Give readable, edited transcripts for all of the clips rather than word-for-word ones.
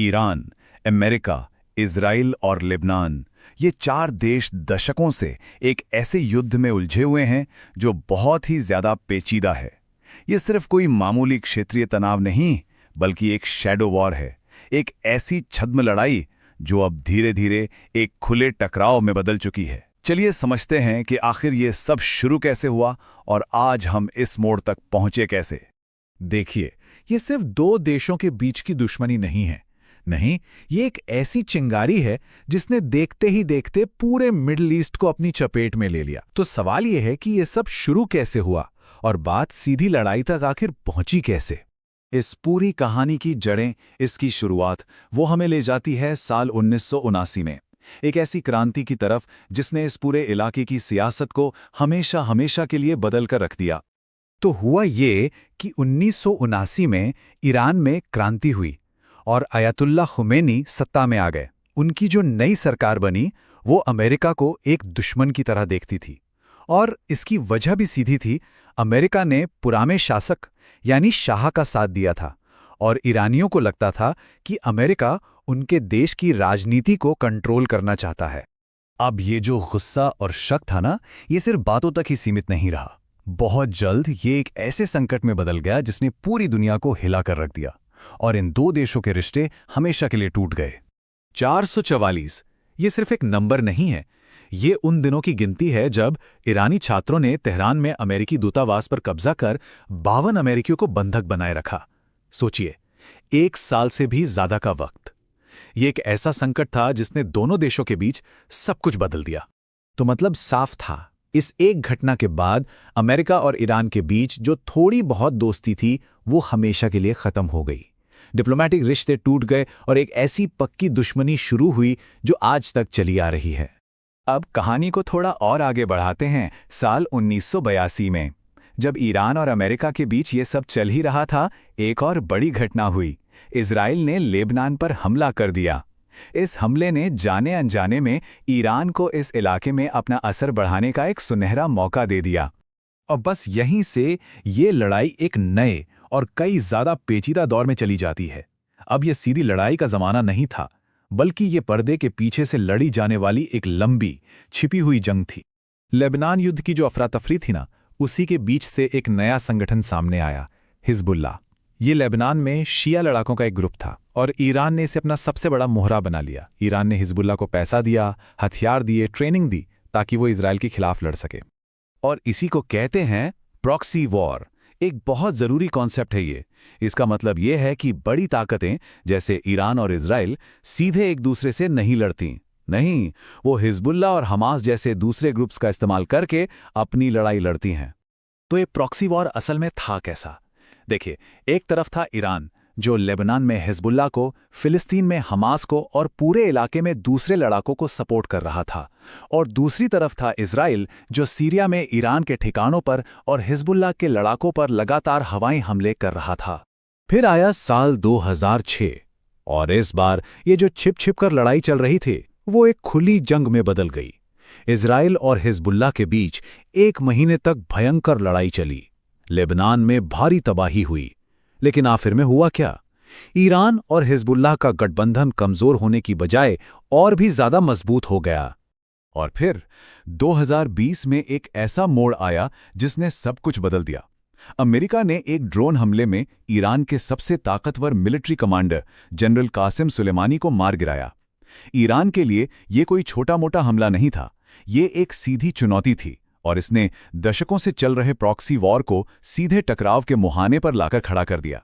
Iran, America, Israel और Lebanon, ये चार देश दशकों से एक ऐसे युद्ध में उलझे हुए हैं जो बहुत ही ज्यादा पेचीदा है। ये सिर्फ कोई मामूली क्षेत्रीय तनाव नहीं, बल्कि एक शैडो वॉर है, एक ऐसी छद्म लड़ाई जो अब धीरे धीरे एक खुले टकराव में बदल चुकी है। चलिए समझते हैं कि आखिर ये सब शुरू कैसे हुआ और आज हम इस मोड़ तक पहुंचे कैसे। देखिए, ये सिर्फ दो देशों के बीच की दुश्मनी नहीं है। नहीं, ये एक ऐसी चिंगारी है जिसने देखते ही देखते पूरे मिडिल ईस्ट को अपनी चपेट में ले लिया। तो सवाल ये है कि ये सब शुरू कैसे हुआ और बात सीधी लड़ाई तक आखिर पहुंची कैसे। इस पूरी कहानी की जड़ें, इसकी शुरुआत वो हमें ले जाती है साल 1979 में, एक ऐसी क्रांति की तरफ जिसने इस पूरे इलाके की सियासत को हमेशा हमेशा के लिए बदल कर रख दिया। तो हुआ ये कि 1979 में ईरान में क्रांति हुई और अयतुल्ला खुमैनी सत्ता में आ गए। उनकी जो नई सरकार बनी वो अमेरिका को एक दुश्मन की तरह देखती थी, और इसकी वजह भी सीधी थी। अमेरिका ने पुराने शासक यानी शाह का साथ दिया था और ईरानियों को लगता था कि अमेरिका उनके देश की राजनीति को कंट्रोल करना चाहता है। अब ये जो गुस्सा और शक था ना, ये सिर्फ बातों तक ही सीमित नहीं रहा। बहुत जल्द ये एक ऐसे संकट में बदल गया जिसने पूरी दुनिया को हिला कर रख दिया, और इन दो देशों के रिश्ते हमेशा के लिए टूट गए। 444 ये सिर्फ एक नंबर नहीं है, ये उन दिनों की गिनती है जब ईरानी छात्रों ने तेहरान में अमेरिकी दूतावास पर कब्जा कर 52 अमेरिकियों को बंधक बनाए रखा। सोचिए, 1 साल से भी ज्यादा का वक्त। ये एक ऐसा संकट था जिसने दोनों देशों के बीच सब कुछ बदल दिया। तो मतलब साफ था, इस एक घटना के बाद अमेरिका और ईरान के बीच जो थोड़ी बहुत दोस्ती थी वो हमेशा के लिए खत्म हो गई। डिप्लोमेटिक रिश्ते टूट गए और एक ऐसी पक्की दुश्मनी शुरू हुई जो आज तक चली आ रही है। अब कहानी को थोड़ा और आगे बढ़ाते हैं साल 1982 में। जब ईरान और अमेरिका के बीच ये सब चल ही रहा था, एक और बड़ी घटना हुई। इजराइल ने लेबनान पर हमला कर दिया। इस हमले ने जाने अनजाने में ईरान को इस इलाके में अपना असर बढ़ाने का एक सुनहरा मौका दे दिया। और बस यहीं से ये लड़ाई एक नए और कई ज्यादा पेचीदा दौर में चली जाती है। अब ये सीधी लड़ाई का जमाना नहीं था, बल्कि ये पर्दे के पीछे से लड़ी जाने वाली एक लंबी छिपी हुई जंग थी। लेबनान युद्ध की जो अफरा तफरी थी ना, उसी के बीच से एक नया संगठन सामने आया, हिजबुल्लाह। ये लेबनान में शिया लड़ाकों का एक ग्रुप था और ईरान ने इसे अपना सबसे बड़ा मोहरा बना लिया। ईरान ने हिजबुल्लाह को पैसा दिया, हथियार दिए, ट्रेनिंग दी ताकि वो इजराइल के खिलाफ लड़ सके। और इसी को कहते हैं प्रॉक्सी वॉर। एक बहुत जरूरी कॉन्सेप्ट है ये। इसका मतलब ये है कि बड़ी ताकतें जैसे ईरान और इजराइल सीधे एक दूसरे से नहीं लड़ती। नहीं, वो हिजबुल्लाह और हमास जैसे दूसरे ग्रुप्स का इस्तेमाल करके अपनी लड़ाई लड़ती हैं। तो ये प्रॉक्सी वॉर असल में था कैसा? देखिए, एक तरफ था ईरान जो लेबनान में हिजबुल्लाह को, फिलिस्तीन में हमास को और पूरे इलाके में दूसरे लड़ाकों को सपोर्ट कर रहा था, और दूसरी तरफ था इजराइल जो सीरिया में ईरान के ठिकानों पर और हिजबुल्लाह के लड़ाकों पर लगातार हवाई हमले कर रहा था। फिर आया साल 2006 और इस बार ये जो छिप छिप कर लड़ाई चल रही थी वो एक खुली जंग में बदल गई। इजराइल और हिजबुल्लाह के बीच 1 महीने तक भयंकर लड़ाई चली। लेबनान में भारी तबाही हुई, लेकिन आखिर में हुआ क्या? ईरान और हिजबुल्लाह का गठबंधन कमजोर होने की बजाय और भी ज्यादा मजबूत हो गया। और फिर 2020 में एक ऐसा मोड़ आया जिसने सब कुछ बदल दिया। अमेरिका ने एक ड्रोन हमले में ईरान के सबसे ताकतवर military commander general Qasem Soleimani को मार गिराया। ईरान के लिए ये कोई छोटा मोटा हमला नहीं था, ये एक सीधी चुनौती थी, और इसने दशकों से चल रहे प्रॉक्सी वॉर को सीधे टकराव के मुहाने पर लाकर खड़ा कर दिया।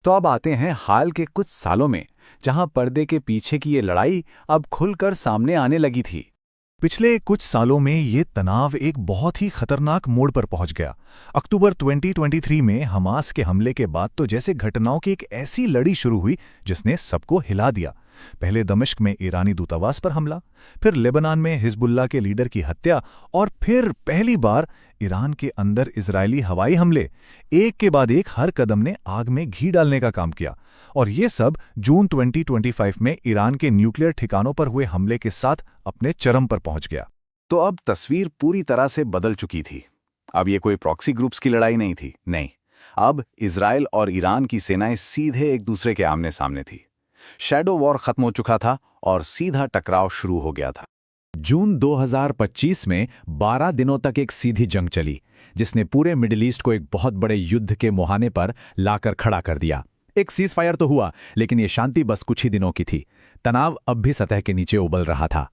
तो अब आते हैं हाल के कुछ सालों में, जहां पर्दे के पीछे की ये लड़ाई अब खुलकर सामने आने लगी थी। पिछले कुछ सालों में ये तनाव एक बहुत ही खतरनाक मोड़ पर पहुंच गया। अक्टूबर 2023 में हमास के हमले के बाद तो जैसे घटनाओं की एक ऐसी लड़ी शुरू हुई जिसने सबको हिला दिया। पहले दमिश्क में ईरानी दूतावास पर हमला, फिर लेबनान में हिजबुल्लाह के लीडर की हत्या, और फिर पहली बार ईरान के अंदर इजरायली हवाई हमले। एक के बाद एक हर कदम ने आग में घी डालने का काम किया, और ये सब जून 2025 में ईरान के न्यूक्लियर ठिकानों पर हुए हमले के साथ अपने चरम पर पहुंच गया। तो अब तस्वीर पूरी तरह से बदल चुकी थी। अब ये कोई प्रॉक्सी ग्रुप्स की लड़ाई नहीं थी, नहीं। अब इजराइल और ईरान की सेनाएं सीधे एक दूसरे के आमने सामने थी। शैडो वॉर खत्म हो चुका था और सीधा टकराव शुरू हो गया था। जून 2025 में 12 दिनों तक एक सीधी जंग चली, जिसने पूरे मिडिल ईस्ट को एक बहुत बड़े युद्ध के मुहाने पर लाकर खड़ा कर दिया। एक सीज़फायर तो हुआ, लेकिन ये शांति बस कुछ ही दिनों की थी। तनाव अब भी सतह के नीचे उबल रहा था।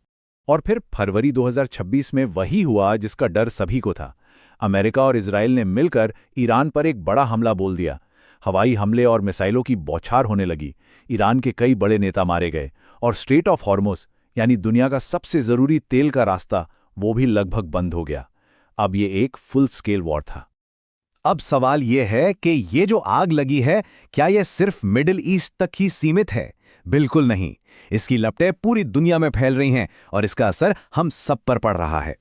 और फिर फरवरी 2026 में वही हुआ जिसका डर सभी को था। अमेरिका और इजराइल ने मिलकर ईरान पर एक बड़ा हमला बोल दिया। हवाई हमले और मिसाइलों की बौछार होने लगी। ईरान के कई बड़े नेता मारे गए और स्ट्रेट ऑफ हॉर्मुज़, यानी दुनिया का सबसे ज़रूरी तेल का रास्ता, वो भी लगभग बंद हो गया। अब ये एक फुल स्केल वॉर था। अब सवाल ये है कि ये जो आग लगी है, क्या ये सिर्फ मिडिल ईस्ट तक ही सीमित है? बिल्कुल नहीं। इसकी लपटें पूरी दुनिया में फैल रही हैं और इसका असर हम सब पर पड़ रहा है।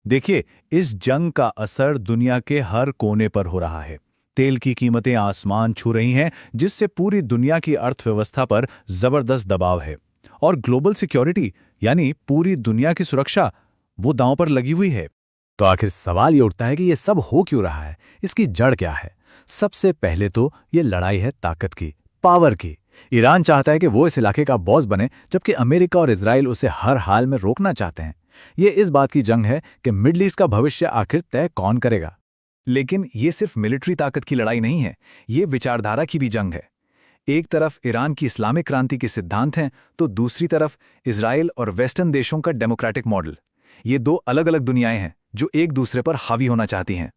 देखिए, इस जंग का असर दुनिया के हर कोने पर हो रहा है। तेल की कीमतें आसमान छू रही हैं, जिससे पूरी दुनिया की अर्थव्यवस्था पर जबरदस्त दबाव है। और ग्लोबल सिक्योरिटी, यानी पूरी दुनिया की सुरक्षा, वो दांव पर लगी हुई है। तो आखिर सवाल ये उठता है कि ये सब हो क्यों रहा है? इसकी जड़ क्या है? सबसे पहले तो ये लड़ाई है ताकत की, पावर की। ईरान चाहता है कि वो इस इलाके का बॉस बने, जबकि अमेरिका और इजराइल उसे हर हाल में रोकना चाहते हैं। ये इस बात की जंग है कि मिडल ईस्ट का भविष्य आखिर तय कौन करेगा। लेकिन ये सिर्फ मिलिट्री ताकत की लड़ाई नहीं है, ये विचारधारा की भी जंग है। एक तरफ ईरान की इस्लामिक क्रांति के सिद्धांत हैं, तो दूसरी तरफ इजराइल और वेस्टर्न देशों का डेमोक्रेटिक मॉडल। ये दो अलग अलग दुनियाएं हैं जो एक दूसरे पर हावी होना चाहती हैं।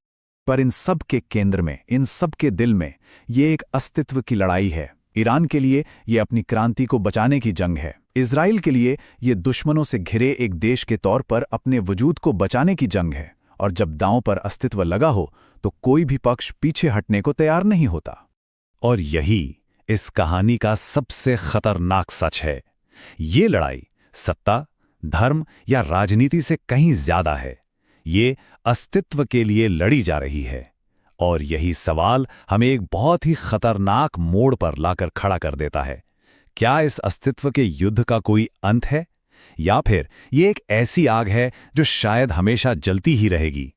पर इन सब के केंद्र में, इन सब के दिल में, ये एक अस्तित्व की लड़ाई है। ईरान के लिए ये अपनी क्रांति को बचाने की जंग है। इजराइल के लिए ये दुश्मनों से घिरे एक देश के तौर पर अपने वजूद को बचाने की जंग है। और जब दांव पर अस्तित्व लगा हो, तो कोई भी पक्ष पीछे हटने को तैयार नहीं होता। और यही इस कहानी का सबसे खतरनाक सच है। ये लड़ाई सत्ता, धर्म या राजनीति से कहीं ज्यादा है। ये अस्तित्व के लिए लड़ी जा रही है। और यही सवाल हमें एक बहुत ही खतरनाक मोड़ पर लाकर खड़ा कर देता है। क्या इस अस्तित्व के युद्ध का कोई अंत है, या फिर ये एक ऐसी आग है जो शायद हमेशा जलती ही रहेगी?